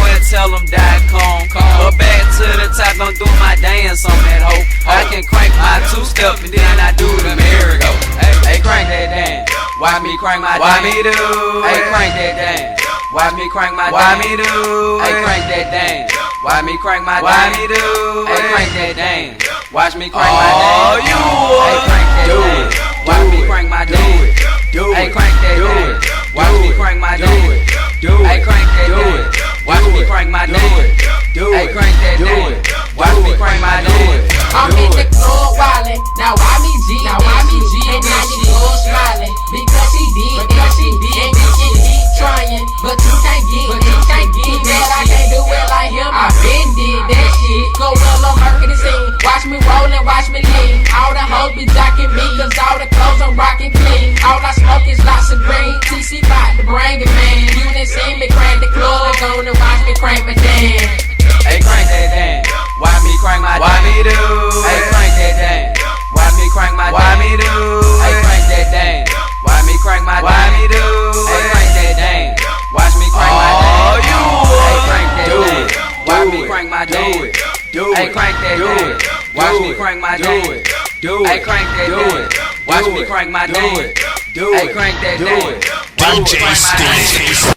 and tell them die calm. But back to the top, don't do my dance on that hoe. I can crank my two-step and then I do the merry-go. Hey, crank that dance. Why me crank my dance? Why me do? Hey, crank that dance. Why me crank my dance? Why me do? Hey, crank that dance. Why me crank my dance? Why me do? Hey, crank that dance. Watch me crank my dance. Oh, you hey, crank that dance. Watch me crank my dance. Hey, crank that dance. Watch me crank my dance. Hey, crank that dance. Watch me crank my dance. Hey, crank that dance. Watch me crank my dance. I'm in the club wildin', now why me G? Now why me G? And now you go smiling because she did, because she did, and you can keep trying, but you can't get that. I can't do it like him. I been did that shit. Go well, I'm working the scene. Watch me rollin', watch me lean. All the hoes be jocking me, cause all the clothes I'm rockin' clean. All I smoke is lots of green. TC bout to bring it, man. You done seen me crank the club, gonna watch me crank my dance. Hey, crank that dance. Why me crank my dance? Why me do? Hey, crank that dance. Why me crank my dance? Why me do? Hey, crank that dance. Why me crank my dance? Why me do? Hey, crank that dance. Watch me crank my dance. Oh, you hey, crank that dance. Watch me crank my dance. Hey, crank that dance. Watch me crank my dance. Hey, crank that dance. Watch me crank my dance. Hey, crank that dance. DJ Steve.